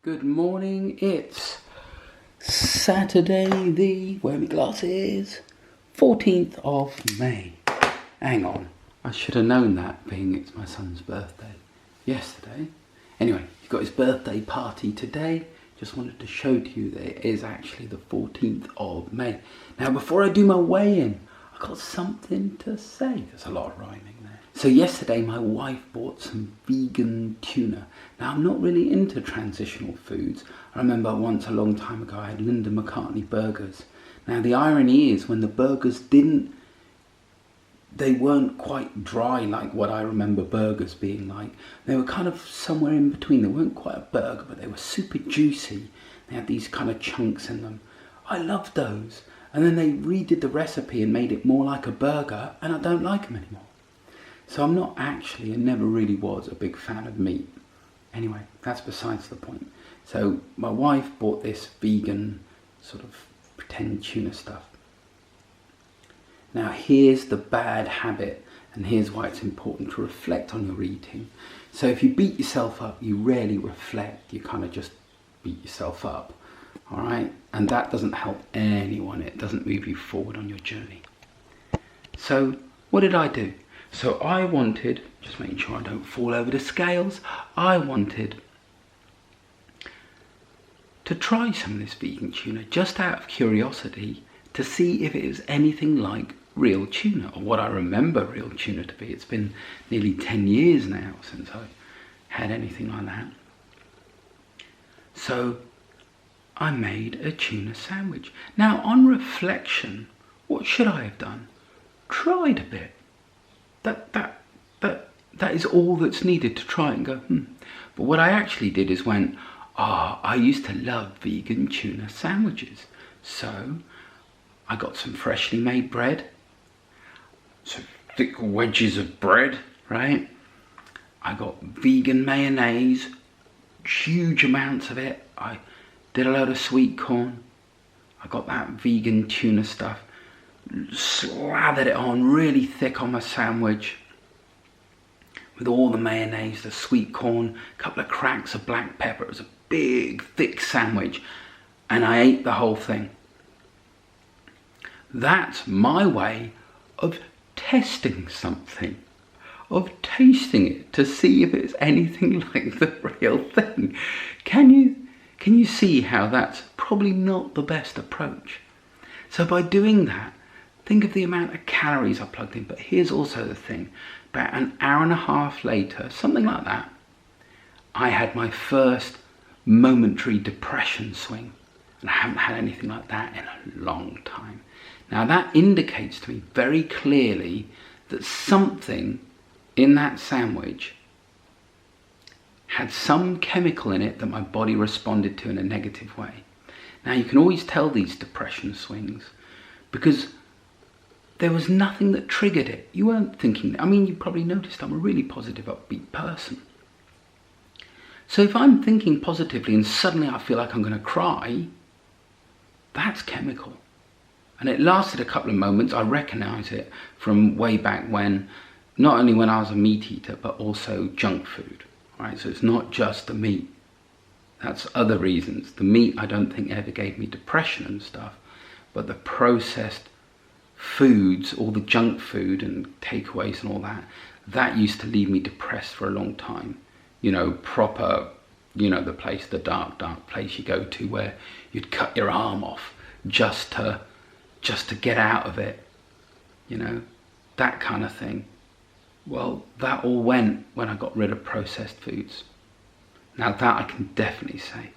Good morning, it's Saturday where are my glasses? 14th of May. Hang on, I should have known that, being it's my son's birthday yesterday. Anyway, he's got his birthday party today. Just wanted to show to you that it is actually the 14th of May. Now before I do my weigh-in, I've got something to say. There's a lot of rhyming there. So yesterday my wife bought some vegan tuna. Now I'm not really into transitional foods. I remember once a long time ago I had Linda McCartney burgers. Now the irony is when the burgers they weren't quite dry like what I remember burgers being like. They were kind of somewhere in between. They weren't quite a burger, but they were super juicy. They had these kind of chunks in them. I loved those. And then they redid the recipe and made it more like a burger, and I don't like them anymore. So I'm not actually, and never really was, a big fan of meat. Anyway, that's besides the point. So my wife bought this vegan sort of pretend tuna stuff. Now here's the bad habit, and here's why it's important to reflect on your eating. So if you beat yourself up, you rarely reflect, you kind of just beat yourself up. All right, and that doesn't help anyone. It doesn't move you forward on your journey. So what did I do? So I wanted, just making sure I don't fall over the scales, I wanted to try some of this vegan tuna just out of curiosity to see if it is anything like real tuna, or what I remember real tuna to be. It's been nearly 10 years now since I had anything like that. So I made a tuna sandwich. Now on reflection, what should I have done? Tried a bit. That is all that's needed to try and go, But what I actually did is went, I used to love vegan tuna sandwiches. So I got some freshly made bread, some thick wedges of bread, right? I got vegan mayonnaise, huge amounts of it. I did a load of sweet corn. I got that vegan tuna stuff, slathered it on really thick on my sandwich with all the mayonnaise, the sweet corn, a couple of cracks of black pepper. It was a big, thick sandwich, and I ate the whole thing. That's my way of testing something, of tasting it to see if it's anything like the real thing. Can you see how that's probably not the best approach? So by doing that, think of the amount of calories I plugged in. But here's also the thing. About an hour and a half later, something like that, I had my first momentary depression swing. And I haven't had anything like that in a long time. Now that indicates to me very clearly that something in that sandwich had some chemical in it that my body responded to in a negative way. Now you can always tell these depression swings because there was nothing that triggered it. You weren't thinking, you probably noticed I'm a really positive, upbeat person. So if I'm thinking positively and suddenly I feel like I'm going to cry, that's chemical. And it lasted a couple of moments. I recognise it from way back when, not only when I was a meat eater, but also junk food. Right? So it's not just the meat. That's other reasons. The meat I don't think ever gave me depression and stuff, but the processed foods, all the junk food and takeaways and all that, that used to leave me depressed for a long time. Proper, the place, the dark place you go to where you'd cut your arm off just to get out of it, that kind of thing. Well, that all went when I got rid of processed foods. Now that I can definitely say,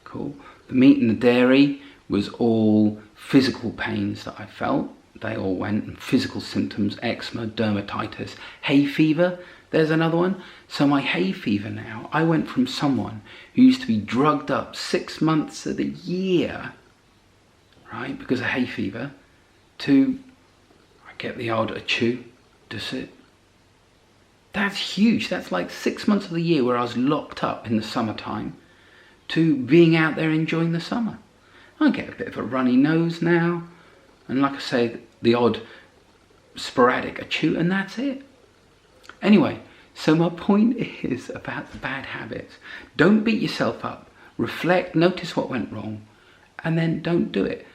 cool. The meat and the dairy was all physical pains that I felt. They all went, and physical symptoms, eczema, dermatitis, hay fever, there's another one. So my hay fever now, I went from someone who used to be drugged up 6 months of the year, right, because of hay fever, to, I get the odd achoo, does it? That's huge. That's like 6 months of the year where I was locked up in the summertime to being out there enjoying the summer. I get a bit of a runny nose now, and like I say, the odd sporadic achoo, and that's it. Anyway, so my point is about the bad habits. Don't beat yourself up. reflect, notice what went wrong, and then don't do it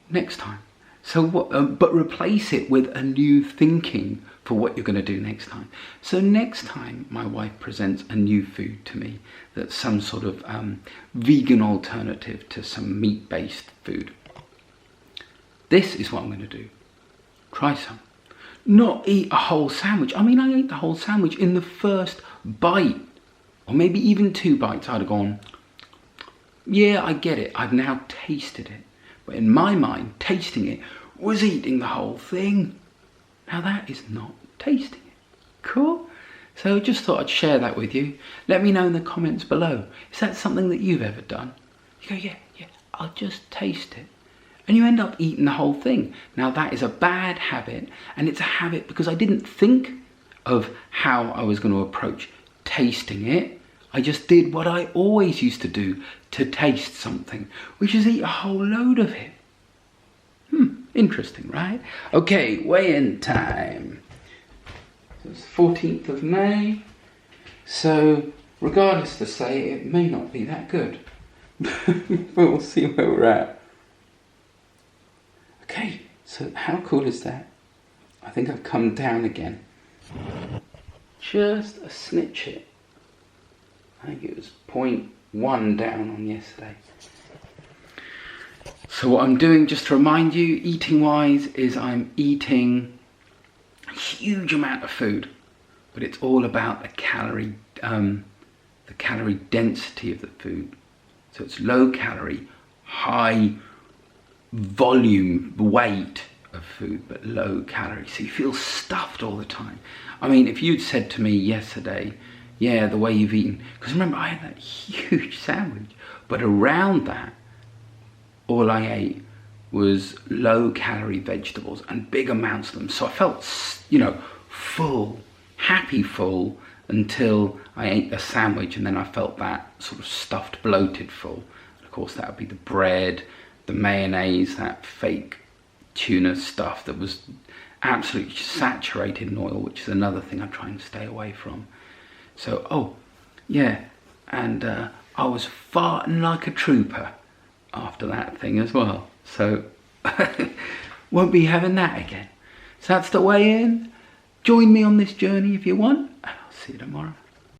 next time. So but replace it with a new thinking for what you're going to do next time. So next time my wife presents a new food to me that's some sort of vegan alternative to some meat-based food, this is what I'm going to do. Try some. Not eat a whole sandwich. I mean, I ate the whole sandwich in the first bite, or maybe even 2 bites. I'd have gone, yeah, I get it. I've now tasted it. But in my mind, tasting it was eating the whole thing. Now that is not tasting it. Cool? So I just thought I'd share that with you. Let me know in the comments below. Is that something that you've ever done? You go, yeah, I'll just taste it. And you end up eating the whole thing. Now that is a bad habit, and it's a habit because I didn't think of how I was going to approach tasting it. I just did what I always used to do to taste something, which is eat a whole load of it. Interesting, right? Okay, weigh-in time. It's 14th of May. So, regardless to say, it may not be that good. But we'll see where we're at. Okay, so how cool is that? I think I've come down again. Just a snitch hit. I think it was 0.1 down on yesterday. So what I'm doing, just to remind you, eating-wise, is I'm eating a huge amount of food, but it's all about the calorie density of the food. So it's low calorie, high volume weight of food, but low calorie. So you feel stuffed all the time. I mean, if you'd said to me yesterday, yeah, the way you've eaten, because remember I had that huge sandwich, but around that, all I ate was low calorie vegetables and big amounts of them. So I felt, full, happy full, until I ate a sandwich, and then I felt that sort of stuffed, bloated full. And of course that would be the bread, the mayonnaise, that fake tuna stuff that was absolutely saturated in oil, which is another thing I try and stay away from. So, and I was farting like a trooper after that thing as well. So, won't be having that again. So that's the way in. Join me on this journey if you want, and I'll see you tomorrow.